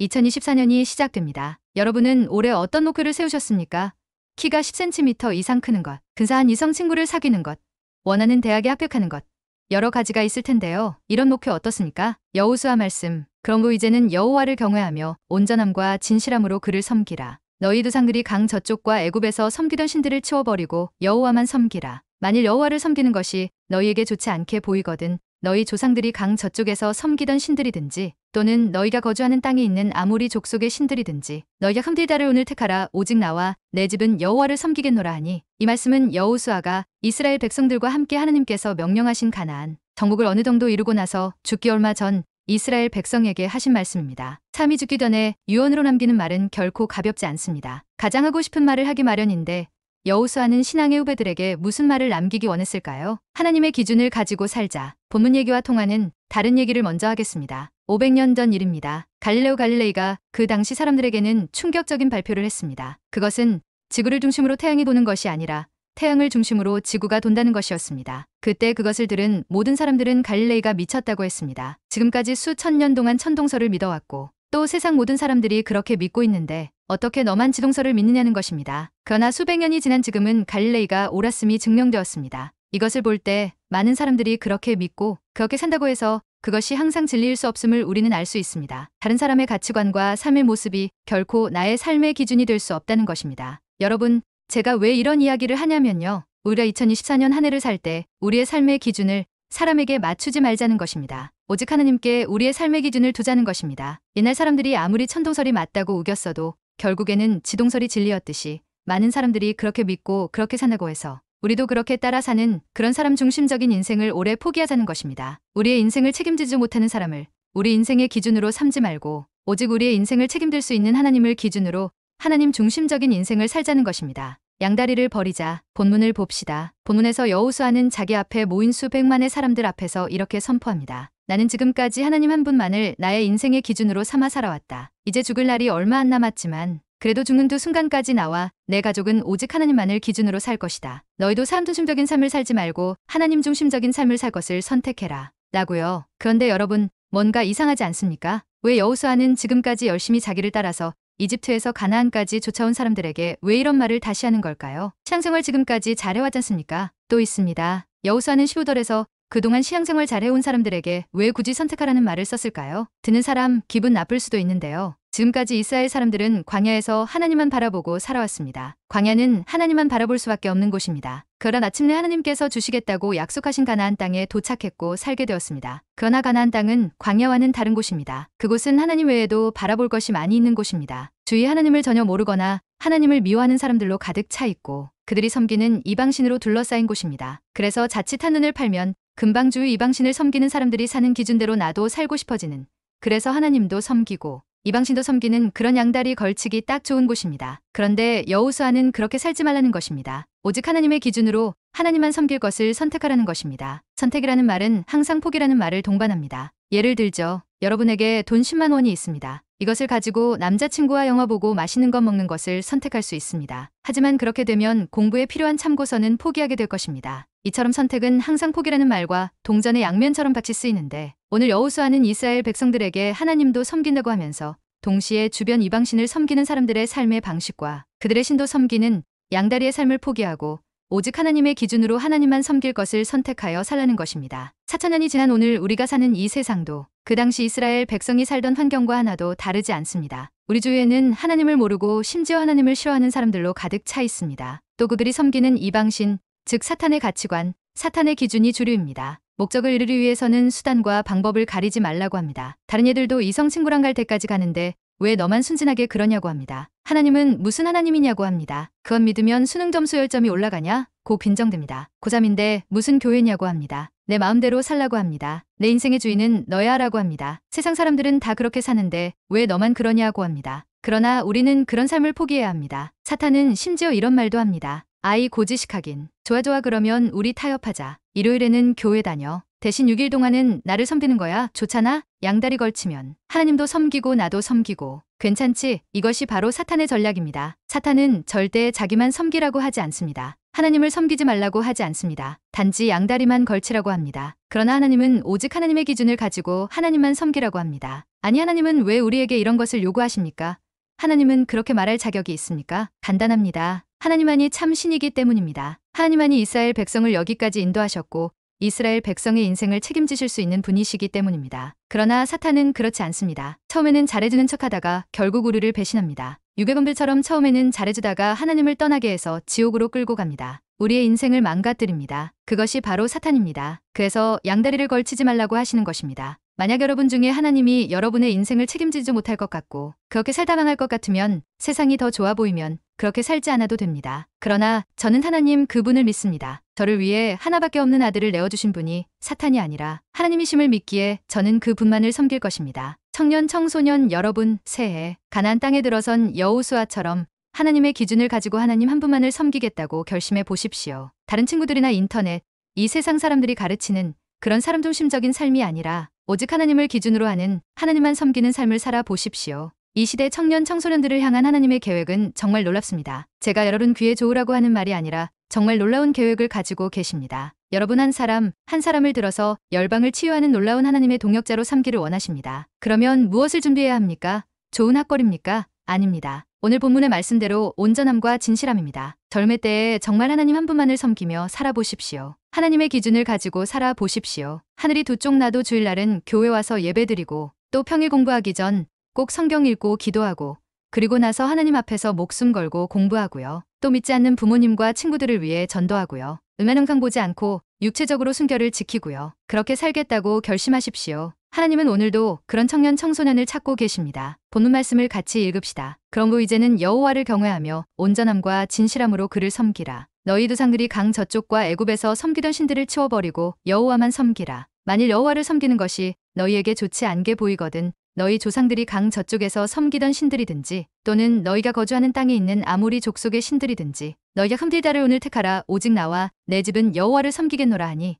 2024년이 시작됩니다. 여러분은 올해 어떤 목표를 세우셨습니까? 키가 10cm 이상 크는 것, 근사한 이성 친구를 사귀는 것, 원하는 대학에 합격하는 것, 여러 가지가 있을 텐데요. 이런 목표 어떻습니까? 여호수아 말씀. 그러므로 이제는 여호와를 경외하며 온전함과 진실함으로 그를 섬기라. 너희 조상들이 강 저쪽과 애굽에서 섬기던 신들을 치워버리고 여호와만 섬기라. 만일 여호와를 섬기는 것이 너희에게 좋지 않게 보이거든 너희 조상들이 강 저쪽에서 섬기던 신들이든지 또는 너희가 거주하는 땅에 있는 아모리 족속의 신들이든지 너희가 흠들다를 오늘 택하라. 오직 나와 내 집은 여호와를 섬기겠노라 하니 이 말씀은 여호수아가 이스라엘 백성들과 함께 하나님께서 명령하신 가나안 정복을 어느 정도 이루고 나서 죽기 얼마 전 이스라엘 백성에게 하신 말씀입니다. 참이 죽기 전에 유언으로 남기는 말은 결코 가볍지 않습니다. 가장 하고 싶은 말을 하기 마련인데 여호수아는 신앙의 후배들에게 무슨 말을 남기기 원했을까요? 하나님의 기준을 가지고 살자. 본문 얘기와 통하는 다른 얘기를 먼저 하겠습니다. 500년 전 일입니다. 갈릴레오 갈릴레이가 그 당시 사람들에게는 충격적인 발표를 했습니다. 그것은 지구를 중심으로 태양이 도는 것이 아니라 태양을 중심으로 지구가 돈다는 것이었습니다. 그때 그것을 들은 모든 사람들은 갈릴레이가 미쳤다고 했습니다. 지금까지 수천 년 동안 천동설을 믿어왔고 또 세상 모든 사람들이 그렇게 믿고 있는데 어떻게 너만 지동설을 믿느냐는 것입니다. 그러나 수백 년이 지난 지금은 갈릴레이가 옳았음이 증명되었습니다. 이것을 볼 때 많은 사람들이 그렇게 믿고 그렇게 산다고 해서 그것이 항상 진리일 수 없음을 우리는 알 수 있습니다. 다른 사람의 가치관과 삶의 모습이 결코 나의 삶의 기준이 될 수 없다는 것입니다. 여러분, 제가 왜 이런 이야기를 하냐면요. 우리가 2024년 한 해를 살 때 우리의 삶의 기준을 사람에게 맞추지 말자는 것입니다. 오직 하나님께 우리의 삶의 기준을 두자는 것입니다. 옛날 사람들이 아무리 천동설이 맞다고 우겼어도 결국에는 지동설이 진리였듯이 많은 사람들이 그렇게 믿고 그렇게 산다고 해서 우리도 그렇게 따라 사는 그런 사람 중심적인 인생을 오래 포기하자는 것입니다. 우리의 인생을 책임지지 못하는 사람을 우리 인생의 기준으로 삼지 말고 오직 우리의 인생을 책임질 수 있는 하나님을 기준으로 하나님 중심적인 인생을 살자는 것입니다. 양다리를 버리자. 본문을 봅시다. 본문에서 여호수아는 자기 앞에 모인 수백만의 사람들 앞에서 이렇게 선포합니다. 나는 지금까지 하나님 한 분만을 나의 인생의 기준으로 삼아 살아왔다. 이제 죽을 날이 얼마 안 남았지만 그래도 죽는 두 순간까지 나와 내 가족은 오직 하나님만을 기준으로 살 것이다. 너희도 사람 중심적인 삶을 살지 말고 하나님 중심적인 삶을 살 것을 선택해라. 라고요. 그런데 여러분, 뭔가 이상하지 않습니까? 왜 여호수아는 지금까지 열심히 자기를 따라서 이집트에서 가나안까지 쫓아온 사람들에게 왜 이런 말을 다시 하는 걸까요? 신앙생활 지금까지 잘해왔지 않습니까? 또 있습니다. 여호수아는 시우덜에서 그동안 신앙생활 잘해온 사람들에게 왜 굳이 선택하라는 말을 썼을까요? 듣는 사람 기분 나쁠 수도 있는데요. 지금까지 이스라엘 사람들은 광야에서 하나님만 바라보고 살아왔습니다. 광야는 하나님만 바라볼 수밖에 없는 곳입니다. 그러나 마침내 하나님께서 주시겠다고 약속하신 가나안 땅에 도착했고 살게 되었습니다. 그러나 가나안 땅은 광야와는 다른 곳입니다. 그곳은 하나님 외에도 바라볼 것이 많이 있는 곳입니다. 주위 하나님을 전혀 모르거나 하나님을 미워하는 사람들로 가득 차 있고 그들이 섬기는 이방신으로 둘러싸인 곳입니다. 그래서 자칫 한눈을 팔면 금방 주위 이방신을 섬기는 사람들이 사는 기준대로 나도 살고 싶어지는 그래서 하나님도 섬기고 이방신도 섬기는 그런 양다리 걸치기 딱 좋은 곳입니다. 그런데 여호수아는 그렇게 살지 말라는 것입니다. 오직 하나님의 기준으로 하나님만 섬길 것을 선택하라는 것입니다. 선택이라는 말은 항상 포기라는 말을 동반합니다. 예를 들죠. 여러분에게 돈 10만 원이 있습니다. 이것을 가지고 남자친구와 영화 보고 맛있는 것 먹는 것을 선택할 수 있습니다. 하지만 그렇게 되면 공부에 필요한 참고서는 포기하게 될 것입니다. 이처럼 선택은 항상 포기라는 말과 동전의 양면처럼 같이 쓰이는데 오늘 여호수아는 이스라엘 백성들에게 하나님도 섬긴다고 하면서 동시에 주변 이방신을 섬기는 사람들의 삶의 방식과 그들의 신도 섬기는 양다리의 삶을 포기하고 오직 하나님의 기준으로 하나님만 섬길 것을 선택하여 살라는 것입니다. 4천년이 지난 오늘 우리가 사는 이 세상도 그 당시 이스라엘 백성이 살던 환경과 하나도 다르지 않습니다. 우리 주위에는 하나님을 모르고 심지어 하나님을 싫어하는 사람들로 가득 차 있습니다. 또 그들이 섬기는 이방신, 즉 사탄의 가치관, 사탄의 기준이 주류입니다. 목적을 이루기 위해서는 수단과 방법을 가리지 말라고 합니다. 다른 애들도 이성 친구랑 갈 때까지 가는데 왜 너만 순진하게 그러냐고 합니다. 하나님은 무슨 하나님이냐고 합니다. 그건 믿으면 수능 점수 10점이 올라가냐? 고 빈정됩니다. 고3인데 무슨 교회냐고 합니다. 내 마음대로 살라고 합니다. 내 인생의 주인은 너야 라고 합니다. 세상 사람들은 다 그렇게 사는데 왜 너만 그러냐고 합니다. 그러나 우리는 그런 삶을 포기해야 합니다. 사탄은 심지어 이런 말도 합니다. 아이 고지식하긴. 좋아 그러면 우리 타협하자. 일요일에는 교회 다녀. 대신 6일 동안은 나를 섬기는 거야. 좋잖아? 양다리 걸치면. 하나님도 섬기고 나도 섬기고. 괜찮지? 이것이 바로 사탄의 전략입니다. 사탄은 절대 자기만 섬기라고 하지 않습니다. 하나님을 섬기지 말라고 하지 않습니다. 단지 양다리만 걸치라고 합니다. 그러나 하나님은 오직 하나님의 기준을 가지고 하나님만 섬기라고 합니다. 아니, 하나님은 왜 우리에게 이런 것을 요구하십니까? 하나님은 그렇게 말할 자격이 있습니까? 간단합니다. 하나님만이 참 신이기 때문입니다. 하나님만이 이스라엘 백성을 여기까지 인도하셨고 이스라엘 백성의 인생을 책임지실 수 있는 분이시기 때문입니다. 그러나 사탄은 그렇지 않습니다. 처음에는 잘해주는 척하다가 결국 우리를 배신합니다. 유괴범들처럼 처음에는 잘해주다가 하나님을 떠나게 해서 지옥으로 끌고 갑니다. 우리의 인생을 망가뜨립니다. 그것이 바로 사탄입니다. 그래서 양다리를 걸치지 말라고 하시는 것입니다. 만약 여러분 중에 하나님이 여러분의 인생을 책임지지 못할 것 같고 그렇게 살다 망할 것 같으면, 세상이 더 좋아 보이면 그렇게 살지 않아도 됩니다. 그러나 저는 하나님 그분을 믿습니다. 저를 위해 하나밖에 없는 아들을 내어주신 분이 사탄이 아니라 하나님이심을 믿기에 저는 그분만을 섬길 것입니다. 청년 청소년 여러분, 새해 가나안 땅에 들어선 여호수아처럼 하나님의 기준을 가지고 하나님 한 분만을 섬기겠다고 결심해 보십시오. 다른 친구들이나 인터넷, 이 세상 사람들이 가르치는 그런 사람 중심적인 삶이 아니라 오직 하나님을 기준으로 하는 하나님만 섬기는 삶을 살아 보십시오. 이 시대 청년 청소년들을 향한 하나님의 계획은 정말 놀랍습니다. 제가 여러분 귀에 좋으라고 하는 말이 아니라 정말 놀라운 계획을 가지고 계십니다. 여러분 한 사람을 들어서 열방을 치유하는 놀라운 하나님의 동역자로 삼기를 원하십니다. 그러면 무엇을 준비해야 합니까? 좋은 핫걸입니까? 아닙니다. 오늘 본문의 말씀대로 온전함과 진실함입니다. 젊을 때에 정말 하나님 한 분만을 섬기며 살아보십시오. 하나님의 기준을 가지고 살아보십시오. 하늘이 두 쪽 나도 주일날은 교회 와서 예배드리고 또 평일 공부하기 전 꼭 성경 읽고 기도하고 그리고 나서 하나님 앞에서 목숨 걸고 공부하고요. 또 믿지 않는 부모님과 친구들을 위해 전도하고요. 음란음탕 보지 않고 육체적으로 순결을 지키고요. 그렇게 살겠다고 결심하십시오. 하나님은 오늘도 그런 청년 청소년을 찾고 계십니다. 본문 말씀을 같이 읽읍시다. 그러므로 이제는 여호와를 경외하며 온전함과 진실함으로 그를 섬기라. 너희 조상들이 강 저쪽과 애굽에서 섬기던 신들을 치워버리고 여호와만 섬기라. 만일 여호와를 섬기는 것이 너희에게 좋지 않게 보이거든 너희 조상들이 강 저쪽에서 섬기던 신들이든지 또는 너희가 거주하는 땅에 있는 아모리 족속의 신들이든지 너희가 흠들다를 오늘 택하라. 오직 나와 내 집은 여호와를 섬기겠노라 하니